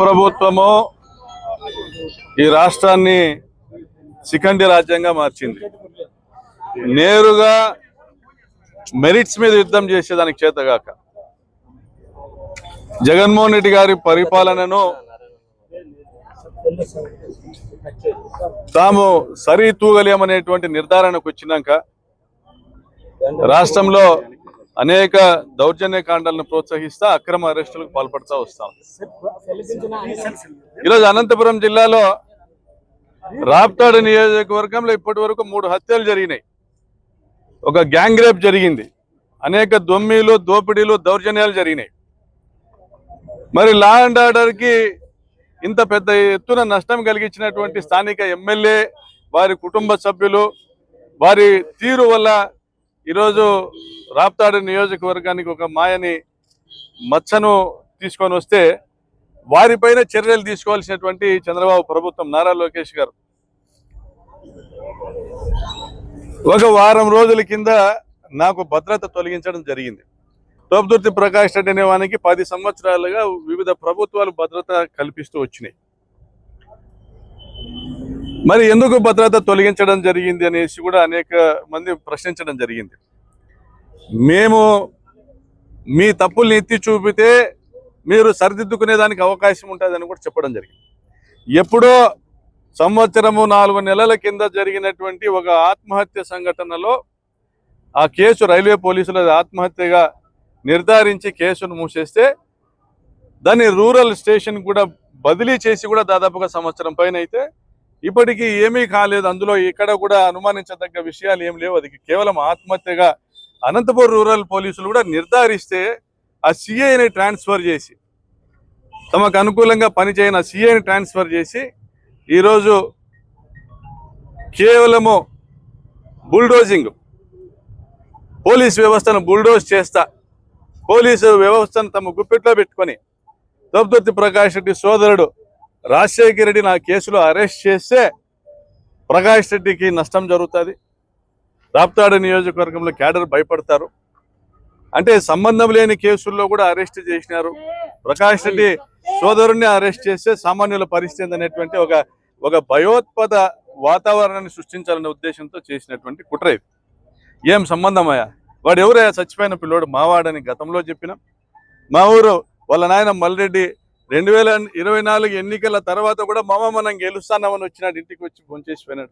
ప్రభుత్వము ఈ రాష్ట్రాన్ని శిఖండి రాజ్యంగా మార్చింది. నేరుగా మెరిట్స్ మీద యుద్ధం చేసేదానికి చేతగాక జగన్మోహన్ రెడ్డి గారి పరిపాలనను తాము సరితూగలేమనేటువంటి నిర్ధారణకు వచ్చినాక రాష్ట్రంలో అనేక దౌర్జన్యకాండాలను ప్రోత్సహిస్తా అక్రమ అరెస్టులకు పాల్పడుతూ వస్తాం. ఈరోజు అనంతపురం జిల్లాలో రాప్తాడు నియోజకవర్గంలో ఇప్పటి వరకు 3 హత్యలు జరిగినాయి. ఒక గ్యాంగ్ రేప్ జరిగింది. అనేక దొమ్మిలు, దోపిడీలు, దౌర్జన్యాలు జరిగినాయి. మరి లా అండ్ ఆర్డర్కి ఇంత పెద్ద ఎత్తున నష్టం కలిగించినటువంటి స్థానిక ఎమ్మెల్యే, వారి కుటుంబ సభ్యులు, వారి తీరు వల్ల ఈరోజు రాప్తాడు నియోజకవర్గానికి ఒక మాయని మచ్చను తీసుకొని వస్తే వారిపైన చర్యలు తీసుకోవాల్సినటువంటి చంద్రబాబు ప్రభుత్వం, నారా లోకేష్ గారు ఒక వారం రోజుల కింద నాకు భద్రత తొలగించడం జరిగింది. తోపుదుర్తి ప్రకాష్ రెడ్డి అనే వానికి 10 సంవత్సరాలుగా వివిధ ప్రభుత్వాలు భద్రత కల్పిస్తూ వచ్చినాయి. మరి ఎందుకు భద్రత తొలగించడం జరిగింది అనేసి కూడా అనేక మంది ప్రశ్నించడం జరిగింది. మేము మీ తప్పుల్ని ఎత్తి చూపితే మీరు సరిదిద్దుకునేదానికి అవకాశం ఉంటుందని కూడా చెప్పడం జరిగింది. ఎప్పుడో సంవత్సరము 4 నెలల కింద జరిగినటువంటి ఒక ఆత్మహత్య సంఘటనలో ఆ కేసు రైల్వే పోలీసుల ఆత్మహత్యగా నిర్ధారించి కేసును మూసేస్తే దాన్ని రూరల్ స్టేషన్ కూడా బదిలీ చేసి కూడా దాదాపుగా సంవత్సరం పైన అయితే ఇప్పటికీ ఏమీ కాలేదు. అందులో ఇక్కడ కూడా అనుమానించదగ్గ విషయాలు ఏం లేవు. అది కేవలం ఆత్మహత్యగా అనంతపురం రూరల్ పోలీసులు కూడా నిర్ధారిస్తే ఆ సిఐని ట్రాన్స్ఫర్ చేసి, తమకు అనుకూలంగా పనిచేయని సిఐని ట్రాన్స్ఫర్ చేసి ఈరోజు కేవలము బుల్డోజింగ్, పోలీస్ వ్యవస్థను బుల్డోజ్ చేస్తా, పోలీసు వ్యవస్థను తమ గుప్పెట్లో పెట్టుకొని తోపుదుర్తి ప్రకాష్ రెడ్డి సోదరుడు రాజశేఖర రెడ్డి నా కేసులో అరెస్ట్ చేస్తే ప్రకాష్ రెడ్డికి నష్టం జరుగుతుంది. రాప్తాడు నియోజకవర్గంలో క్యాడర్ భయపడతారు. అంటే సంబంధం లేని కేసుల్లో కూడా అరెస్ట్ చేసినారు. ప్రకాష్ రెడ్డి సోదరుణ్ణి అరెస్ట్ చేస్తే సామాన్యుల పరిస్థితి అనేటువంటి ఒక భయోత్పాద వాతావరణాన్ని సృష్టించాలనే ఉద్దేశంతో చేసినటువంటి కుట్ర ఇది. ఏం సంబంధమయ్యా? వాడు ఎవరయ్యా? చచ్చిపోయిన పిల్లోడు మావాడని గతంలో చెప్పిన మా ఊరు వాళ్ళ నాయన మల్రెడ్డి 2024 ఎన్నికల తర్వాత కూడా మనం గెలుస్తాన్నామని వచ్చినాడు. ఇంటికి వచ్చి ఫోన్ చేసిపోయినాడు.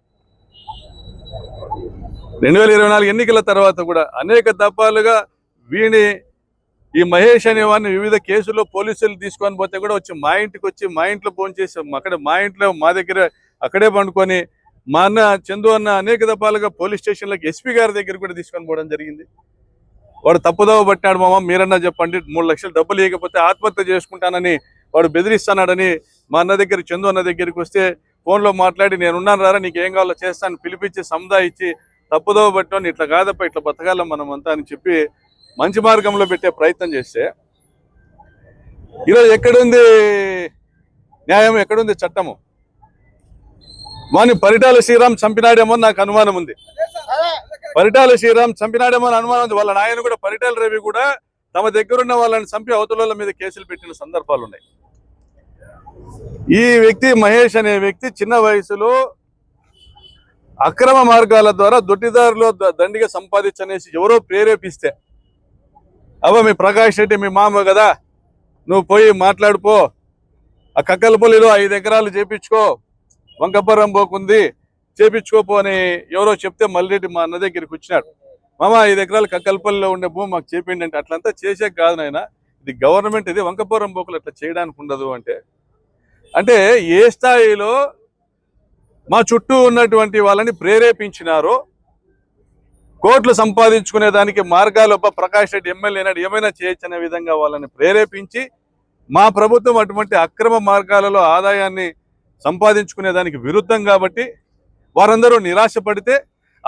2024 ఎన్నికల తర్వాత కూడా అనేక దఫాలుగా వీని ఈ మహేష్ అనే వాడిని వివిధ కేసుల్లో పోలీసులు తీసుకొని పోతే కూడా వచ్చి మా ఇంటికి వచ్చి మా ఇంట్లో ఫోన్ చేసి అక్కడ మా ఇంట్లో మా దగ్గర అక్కడే పండుకొని మా అన్న చందు అన్న అనేక దఫాలుగా పోలీస్ స్టేషన్లకు ఎస్పీ గారి దగ్గర కూడా తీసుకొని పోవడం జరిగింది. వాడు తప్పుదోవ పట్టినాడు. మామ మీరన్నా చెప్పండి, 3 లక్షలు డబ్బులు ఇవ్వకపోతే ఆత్మహత్య చేసుకుంటానని వాడు బెదిరిస్తున్నాడని మా అన్న దగ్గర చందు అన్న దగ్గరికి వస్తే ఫోన్లో మాట్లాడి నేనున్నాను రారా, నీకు ఏం కావాలో చేస్తాను పిలిపించి సముదాయించి తప్పుదోవ పట్టిన ఇట్లా కాదప్ప ఇట్లా బతకాలం మనం అంతా అని చెప్పి మంచి మార్గంలో పెట్టే ప్రయత్నం చేస్తే ఈరోజు ఎక్కడుంది న్యాయం, ఎక్కడుంది చట్టము? వాని పరిటాల శ్రీరామ్ చంపినాడేమో నాకు అనుమానం ఉంది. పరిటాల శ్రీరామ్ చంపినాడేమో అని అనుమానం ఉంది. వాళ్ళ నాయన కూడా పరిటాల రవి కూడా తమ దగ్గరున్న వాళ్ళని చంపి అవతల మీద కేసులు పెట్టిన సందర్భాలు ఉన్నాయి. ఈ వ్యక్తి మహేష్ అనే వ్యక్తి చిన్న వయసులో అక్రమ మార్గాల ద్వారా దొడ్డిదారులో దండిగా సంపాదించనేసి ఎవరో ప్రేరేపిస్తే, మీ ప్రకాష్ రెడ్డి మీ మామ కదా, నువ్వు పోయి మాట్లాడుపో, ఆ కక్కలపల్లిలో 5 ఎకరాలు చేపించుకో, వంకపురం పోకుంది చేపించుకోపో అని ఎవరో చెప్తే మల్రెడ్డి మా అన్న దగ్గరికి వచ్చినాడు. మామ 5 ఎకరాలు కక్కలపల్లిలో ఉండే భూమి మాకు చేపిండి అంటే అట్లంతా చేసే కాదు నాయన, ఇది గవర్నమెంట్, ఇది వంకపురం పోకులు అట్లా చేయడానికి ఉండదు అంటే ఏ స్థాయిలో మా చుట్టూ ఉన్నటువంటి వాళ్ళని ప్రేరేపించినారో, కోట్లు సంపాదించుకునే దానికి మార్గాలు ప్రకాష్ రెడ్డి ఎమ్మెల్యే నాడు ఏమైనా చేయొచ్చనే విధంగా వాళ్ళని ప్రేరేపించి మా ప్రభుత్వం అటువంటి అక్రమ మార్గాలలో ఆదాయాన్ని సంపాదించుకునే దానికి విరుద్ధం కాబట్టి వారందరూ నిరాశపడితే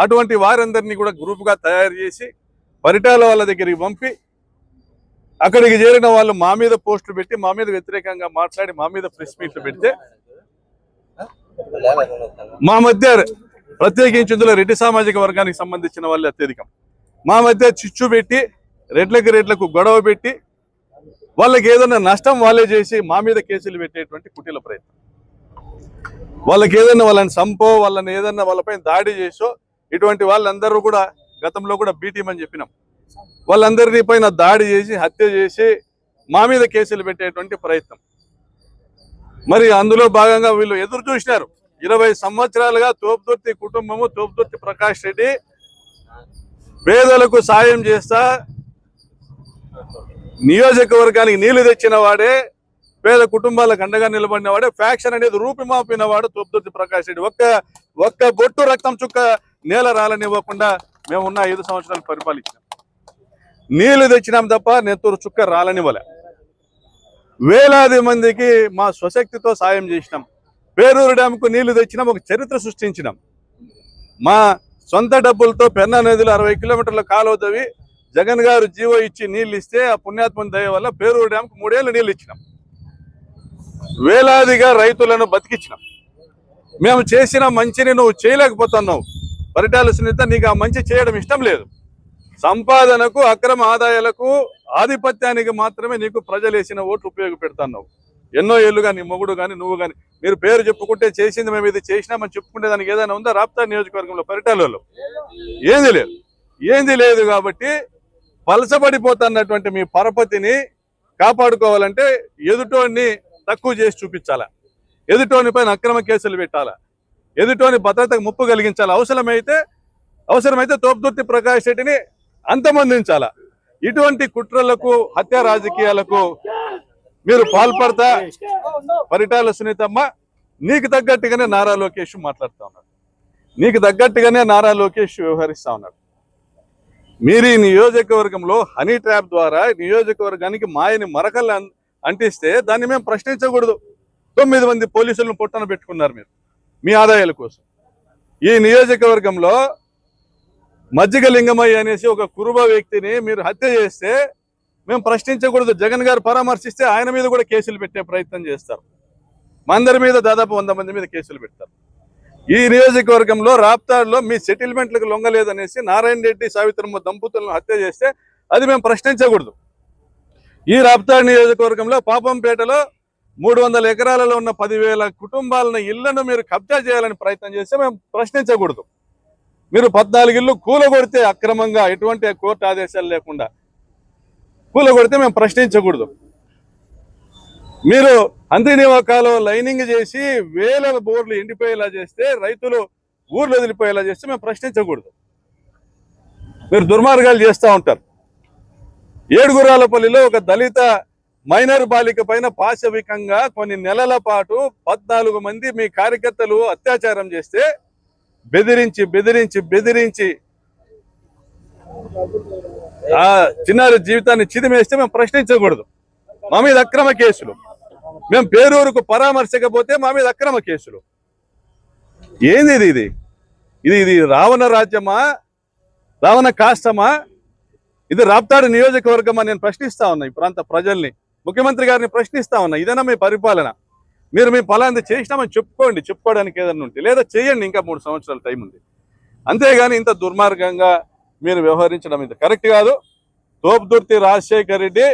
అటువంటి వారందరినీ కూడా గ్రూప్గా తయారు చేసి పరిటాల వాళ్ళ దగ్గరికి పంపి అక్కడికి చేరిన వాళ్ళు మా మీద పోస్టులు పెట్టి మా మీద వ్యతిరేకంగా మాట్లాడి మా మీద ప్రెస్ మీట్లు పెడితే మా మధ్య ప్రత్యేకించి ఇందులో రెడ్డి సామాజిక వర్గానికి సంబంధించిన వాళ్ళు అత్యధికం మా మధ్య చిచ్చు పెట్టి రెడ్లకు గొడవ పెట్టి వాళ్ళకి ఏదైనా నష్టం వాళ్ళే చేసి మా మీద కేసులు పెట్టేటువంటి కుటిల ప్రయత్నం. వాళ్ళకి ఏదైనా వాళ్ళని సంపో, వాళ్ళని ఏదైనా వాళ్ళపై దాడి చేసో, ఇటువంటి వాళ్ళందరూ కూడా గతంలో కూడా బీటీమని చెప్పినాం, వాళ్ళందరినీ పైన దాడి చేసి హత్య చేసి మా మీద కేసులు పెట్టేటువంటి ప్రయత్నం. మరి అందులో భాగంగా వీళ్ళు ఎదురు చూసినారు 20 సంవత్సరాలుగా. తోపుదుర్తి కుటుంబము, తోపుదుర్తి ప్రకాష్ రెడ్డి పేదలకు సాయం చేస్తా నియోజకవర్గానికి నీళ్లు తెచ్చిన వాడే, పేద కుటుంబాలకు అండగా నిలబడిన వాడే, ఫ్యాక్షన్ అనేది రూపుమాపిన వాడు తోపుదుర్తి ప్రకాష్ రెడ్డి. ఒక్క బొట్టు రక్తం చుక్క నేల రాలనివ్వకుండా మేమున్న 5 సంవత్సరాలు పరిపాలించాం. నీళ్లు తెచ్చినాం తప్ప నెత్తూరు చుక్క రాలనివ్వలే. వేలాది మందికి మా స్వశక్తితో సాయం చేసినాం. పేరూరు డ్యాంకు నీళ్లు తెచ్చినాం, ఒక చరిత్ర సృష్టించినాం. మా సొంత డబ్బులతో పెన్నా నదిలో 60 కిలోమీటర్ల కాలువ తవ్వి జగన్ గారు జీవో ఇచ్చి నీళ్ళు ఇస్తే ఆ పుణ్యాత్మని దయ వల్ల పేరూరు డ్యాంకు 3 ఏళ్ళు నీళ్ళు ఇచ్చినాం. వేలాదిగా రైతులను బతికించినాం. మేము చేసిన మంచిని నువ్వు చేయలేకపోతున్నావు. పరిటాల సునీత, నీకు ఆ మంచి చేయడం ఇష్టం లేదు. సంపాదనకు, అక్రమ ఆదాయాలకు, ఆధిపత్యానికి మాత్రమే నీకు ప్రజలు వేసిన ఓట్లు ఉపయోగపెడుతున్నావు. ఎన్నో ఏళ్ళుగా నీ మొగుడు కానీ నువ్వు కానీ మీరు పేరు చెప్పుకుంటే చేసింది మేము ఇది చేసినామని చెప్పుకుంటే దానికి ఏదైనా ఉందా? రాప్తా నియోజకవర్గంలో పరిటాలలో ఏంది లేదు. కాబట్టి పలసపడిపోతున్నటువంటి మీ పరపతిని కాపాడుకోవాలంటే ఎదుటోని తక్కువ చేసి చూపించాలా, ఎదుటోని పైన అక్రమ కేసులు పెట్టాలా, ఎదుటోని భద్రతకు ముప్పు కలిగించాలా, అవసరమైతే తోపుదుర్తి ప్రకాష్ రెడ్డిని అంతమొందించాలా. ఇటువంటి కుట్రలకు, హత్య రాజకీయాలకు మీరు పాల్పడతా పరిటాల సునీతమ్మ నీకు తగ్గట్టుగానే నారా లోకేష్ మాట్లాడుతూ ఉన్నాడు, నీకు తగ్గట్టుగానే నారా లోకేష్ వ్యవహరిస్తా ఉన్నాడు. మీరు ఈ నియోజకవర్గంలో హనీ ట్రాప్ ద్వారా నియోజకవర్గానికి మాయని మరకలు అంటిస్తే దాన్ని మేము ప్రశ్నించకూడదు. 9 మంది పోలీసులను పొట్టన పెట్టుకున్నారు మీరు మీ ఆదాయాల కోసం. ఈ నియోజకవర్గంలో మజ్జిగ లింగమయ్య అనేసి ఒక కురుబ వ్యక్తిని మీరు హత్య చేస్తే మేము ప్రశ్నించకూడదు. జగన్ గారు పరామర్శిస్తే ఆయన మీద కూడా కేసులు పెట్టే ప్రయత్నం చేస్తారు. మా అందరి మీద దాదాపు 100 మంది మీద కేసులు పెడతారు. ఈ నియోజకవర్గంలో రాప్తాడులో మీ సెటిల్మెంట్లకు లొంగలేదనేసి నారాయణ రెడ్డి, సావిత్రమ్మ దంపతులను హత్య చేస్తే అది మేము ప్రశ్నించకూడదు. ఈ రాప్తాడు నియోజకవర్గంలో పాపంపేటలో 300 ఎకరాలలో ఉన్న 10,000 కుటుంబాలను ఇళ్లను మీరు కబ్జా చేయాలని ప్రయత్నం చేస్తే మేము ప్రశ్నించకూడదు. మీరు 14 ఇళ్ళు కూలగొడితే అక్రమంగా, ఎటువంటి కోర్టు ఆదేశాలు లేకుండా కూలగొడితే మేము ప్రశ్నించకూడదు. మీరు అంతర్నివాకాలు లైనింగ్ చేసి వేల బోర్లు ఎండిపోయేలా చేస్తే, రైతులు ఊర్లు వదిలిపోయేలా చేస్తే మేము ప్రశ్నించకూడదు. మీరు దుర్మార్గాలు చేస్తూ ఉంటారు. ఏడుగురాలపల్లిలో ఒక దళిత మైనర్ బాలిక పైన పాశవికంగా కొన్ని నెలల పాటు 14 మంది మీ కార్యకర్తలు అత్యాచారం చేస్తే బెదిరించి ఆ చిన్నారి జీవితాన్ని చిదిమేస్తే మేము ప్రశ్నించకూడదు. మా మీద అక్రమ కేసులు. మేము పేరూరుకు పరామర్శకపోతే మా మీద అక్రమ కేసులు. ఏంది ఇది రావణ రాజ్యమా, రావణ కాష్టమా? ఇది రాప్తాడు నియోజకవర్గమా? నేను ప్రశ్నిస్తా ఉన్నా ఈ ప్రాంత ప్రజల్ని, ముఖ్యమంత్రి గారిని ప్రశ్నిస్తా ఉన్నా. ఇదేనా మీ పరిపాలన? మీరు మీ ఫలాన్ని చేసినామని చెప్పుకోవడానికి ఏదన్నా ఉంటే, లేదా చేయండి, ఇంకా 3 సంవత్సరాల టైం ఉంది. అంతేగాని ఇంత దుర్మార్గంగా మీరు వ్యవహరించడం ఇది కరెక్ట్ కాదు. తోపుదుర్తి రాజశేఖర్ రెడ్డి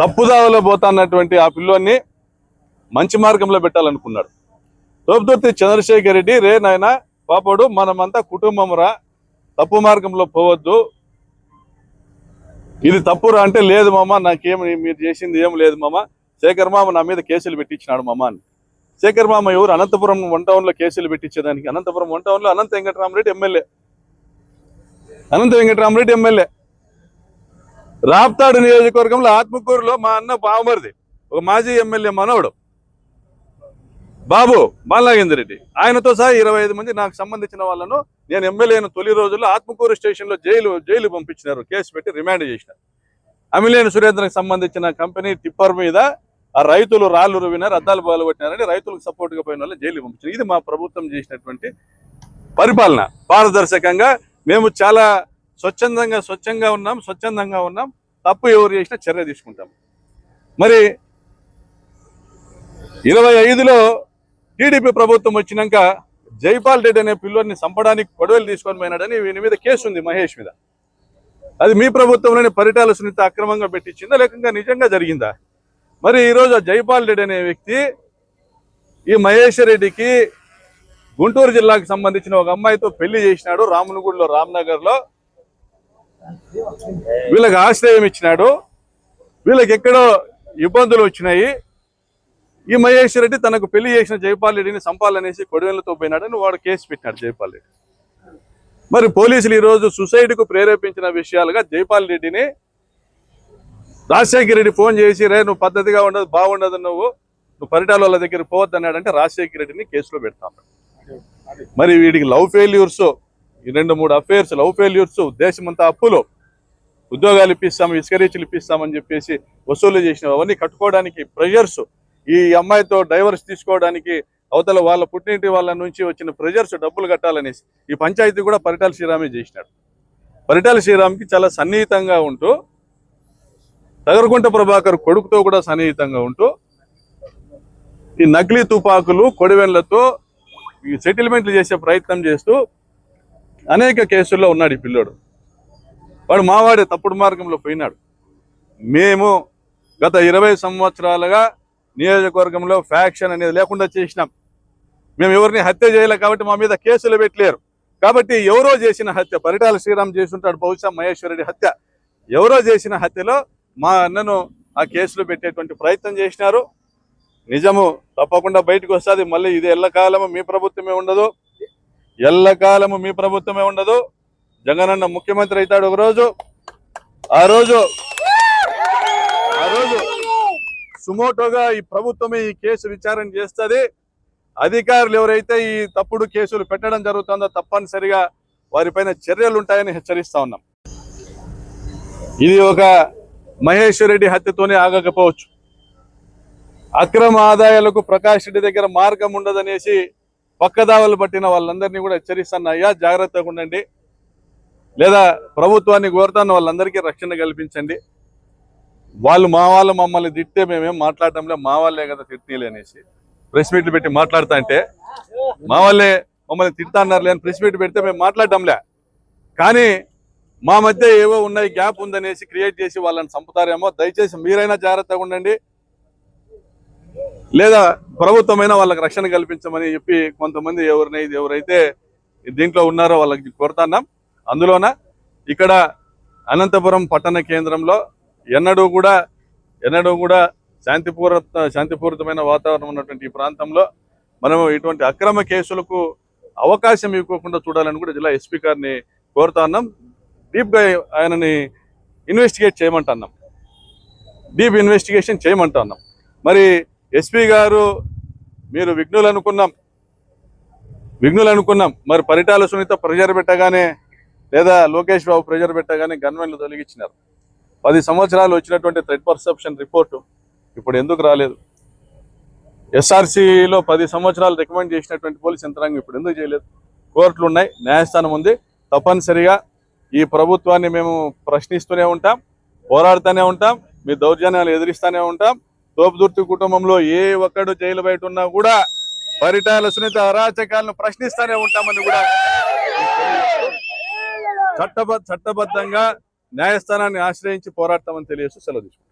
తప్పుదావలో పోతాన్నటువంటి ఆ పిల్లోని మంచి మార్గంలో పెట్టాలనుకున్నాడు. తోపుదుర్తి చంద్రశేఖర్ రెడ్డి, రే నాయన పాపడు, మనమంతా కుటుంబం రా, తప్పు మార్గంలో పోవద్దు, ఇది తప్పురా అంటే, లేదు మామ నాకేమి మీరు చేసింది ఏం లేదు మామ, శేఖర్ మామ నా మీద కేసులు పెట్టించినాడు మామ అని. శేఖర్ మామ ఎవరు? అనంతపురం 1 టౌన్లో కేసులు పెట్టించేదానికి. అనంతపురం 1 టౌన్లో అనంత వెంకటరామరెడ్డి ఎమ్మెల్యే. రాప్తాడు నియోజకవర్గంలో ఆత్మకూరులో మా అన్న బావమరిది, ఒక మాజీ ఎమ్మెల్యే మనవడు బాబు బాలనాగేందర్ రెడ్డి, ఆయనతో సహా 25 మంది నాకు సంబంధించిన వాళ్ళను నేను ఎమ్మెల్యే అయిన తొలి రోజుల్లో ఆత్మకూరు స్టేషన్లో జైలు పంపించినారు, కేసు పెట్టి రిమాండ్ చేసినారు. అమిలేని సురేంద్రకు సంబంధించిన కంపెనీ టిప్పర్ మీద ఆ రైతులు రాళ్ళు రువినారు, అద్దాలు బాగుపట్టినారని రైతులకు సపోర్ట్గా పోయిన వాళ్ళు జైలు పంపించారు. ఇది మా ప్రభుత్వం చేసినటువంటి పరిపాలన. పారదర్శకంగా మేము చాలా స్వచ్ఛంగా ఉన్నాం. తప్పు ఎవరు చేసినా చర్య తీసుకుంటాం. మరి 25లో టీడీపీ ప్రభుత్వం వచ్చినాక జైపాల్ రెడ్డి అనే పిల్లోని చంపడానికి గొడవలు తీసుకొని పోయినాడని వీని మీద కేసు ఉంది, మహేష్ మీద. అది మీ ప్రభుత్వంలోనే పరిటాల సునీత అక్రమంగా పెట్టించిందా లేకుండా నిజంగా జరిగిందా? మరి ఈరోజు జైపాల్ రెడ్డి అనే వ్యక్తి ఈ మహేశ్వర్ రెడ్డికి గుంటూరు జిల్లాకు సంబంధించిన ఒక అమ్మాయితో పెళ్లి చేసినాడు, రామనగూడలో రామ్నగర్లో. వీళ్ళకి ఆశ్రయం ఇచ్చినాడు, వీళ్ళకి ఎక్కడో ఇబ్బందులు వచ్చినాయి. ఈ మహేశ్వర్ రెడ్డి తనకు పెళ్లి చేసిన జైపాల్ రెడ్డిని చంపాలనేసి కొడివెళ్లతో పోయినాడని వాడు కేసు పెట్టినాడు జైపాల్ రెడ్డి. మరి పోలీసులు ఈరోజు సుసైడ్ కు ప్రేరేపించిన విషయాలుగా జైపాల్ రెడ్డిని రాజశేఖర రెడ్డి ఫోన్ చేసి, రే నువ్వు పద్ధతిగా ఉండదు, బాగుండదు, నువ్వు పరిటాల వాళ్ళ దగ్గర పోవద్దు అన్నాడంటే రాజశేఖర రెడ్డిని కేసులో పెడతాం. మరి వీడికి love failures, 2-3 affairs, love failures, దేశమంతా అప్పులు, ఉద్యోగాలు ఇప్పిస్తాము, ఇసుక రీచ్లు ఇప్పిస్తామని చెప్పేసి వసూలు చేసినవి, అవన్నీ కట్టుకోవడానికి ప్రెజర్స్, ఈ అమ్మాయితో డైవర్స్ తీసుకోవడానికి అవతల వాళ్ళ పుట్టింటి వాళ్ళ నుంచి వచ్చిన ప్రెజర్స్, డబ్బులు కట్టాలనేసి ఈ పంచాయతీ కూడా పరిటాల శ్రీరామే చేసినాడు. పరిటాల శ్రీరామ్కి చాలా సన్నిహితంగా ఉంటూ, తగరకుంట ప్రభాకర్ కొడుకుతో కూడా సన్నిహితంగా ఉంటూ, ఈ నకిలీ తుపాకులు కొడివెళ్లతో ఈ సెటిల్మెంట్లు చేసే ప్రయత్నం చేస్తూ అనేక కేసుల్లో ఉన్నాడు ఈ పిల్లోడు. వాడు మావాడే తప్పుడు మార్గంలో పోయినాడు. మేము గత 20 సంవత్సరాలుగా నియోజకవర్గంలో ఫ్యాక్షన్ అనేది లేకుండా చేసినాం. మేము ఎవరిని హత్య చేయలే కాబట్టి మా మీద కేసులు పెట్టలేరు. కాబట్టి ఎవరో చేసిన హత్య, పరిటాల శ్రీరామ్ చేసుంటాడు బహుశా మహేశ్వర్ రెడ్డి హత్య, ఎవరో చేసిన హత్యలో మా అన్నను ఆ కేసులో పెట్టేటువంటి ప్రయత్నం చేసినారు. నిజము తప్పకుండా బయటకు వస్తుంది. మళ్ళీ ఇది ఎల్లకాలము మీ ప్రభుత్వమే ఉండదు, ఎల్లకాలము మీ ప్రభుత్వమే ఉండదు. జగనన్న ముఖ్యమంత్రి అవుతాడు ఒక రోజు. ఆ రోజు సుమోటోగా ఈ ప్రభుత్వమే ఈ కేసు విచారణ చేస్తుంది. అధికారులు ఎవరైతే ఈ తప్పుడు కేసులు పెట్టడం జరుగుతుందో తప్పనిసరిగా వారిపైన చర్యలు ఉంటాయని హెచ్చరిస్తా ఉన్నాం. ఇది ఒక మహేశ్వర్ రెడ్డి హత్యతోనే ఆగకపోవచ్చు. అక్రమ ఆదాయాలకు ప్రకాష్ రెడ్డి దగ్గర మార్గం ఉండదనేసి పక్కదావలు పట్టిన వాళ్ళందరినీ కూడా హెచ్చరిస్తాను, అయ్యా జాగ్రత్తగా ఉండండి, లేదా ప్రభుత్వాన్ని కోరుతాను వాళ్ళందరికీ రక్షణ కల్పించండి. వాళ్ళు మమ్మల్ని తిట్టే మేమేం మాట్లాడటంలే, మా వాళ్ళే కదా తిట్టినీలే అనేసి ప్రెస్ మీట్లు పెట్టి మాట్లాడుతా అంటే, మా వాళ్ళే మమ్మల్ని తిడతా అన్నారులే అని ప్రెస్ మీట్ పెడితే మేము మాట్లాడటంలే. కానీ మా మధ్య ఏవో ఉన్నాయి, గ్యాప్ ఉందనేసి క్రియేట్ చేసి వాళ్ళని చంపుతారేమో. దయచేసి మీరైనా జాగ్రత్తగా ఉండండి, లేదా ప్రభుత్వమైనా వాళ్ళకి రక్షణ కల్పించమని చెప్పి కొంతమంది ఎవరైతే దీంట్లో ఉన్నారో వాళ్ళకి కోరుతున్నాం. అందులోన ఇక్కడ అనంతపురం పట్టణ కేంద్రంలో ఎన్నడూ కూడా శాంతిపూరితమైన వాతావరణం ఉన్నటువంటి ఈ ప్రాంతంలో మనం ఇటువంటి అక్రమ కేసులకు అవకాశం ఇవ్వకుండా చూడాలని కూడా జిల్లా ఎస్పీ గారిని కోరుతా ఉన్నాం. డీప్గా ఆయనని డీప్ ఇన్వెస్టిగేషన్ చేయమంటున్నాం. మరి ఎస్పీ గారు మీరు విఘ్నులు అనుకున్నాం, మరి పరిటాల సునీత ప్రెజర్ పెట్టగానే, లేదా లోకేష్ బాబు ప్రెజర్ పెట్టగానే గన్మెన్లు తొలగించినారు. 10 సంవత్సరాలు వచ్చినటువంటి థ్రెట్ పర్సెప్షన్ రిపోర్టు ఇప్పుడు ఎందుకు రాలేదు? ఎస్ఆర్సీలో 10 సంవత్సరాలు రికమెండ్ చేసినటువంటి పోలీస్ యంత్రాంగం ఇప్పుడు ఎందుకు చేయలేదు? కోర్టులు ఉన్నాయి, న్యాయస్థానం ఉంది. తప్పనిసరిగా ఈ ప్రభుత్వాన్ని మేము ప్రశ్నిస్తూనే ఉంటాం, పోరాడుతూనే ఉంటాం, మీ దౌర్జన్యాలు ఎదిరిస్తూనే ఉంటాం. తోపుదుర్తి కుటుంబంలో ఏ ఒక్కడు జైలు బయట ఉన్నా కూడా పరిటాల సునీత అరాచకాలను ప్రశ్నిస్తూనే ఉంటామని కూడా చట్టబద్ధంగా న్యాయస్థానాన్ని ఆశ్రయించి పోరాడతామని తెలియజేస్తూ సెలవు తీసుకుంటాం.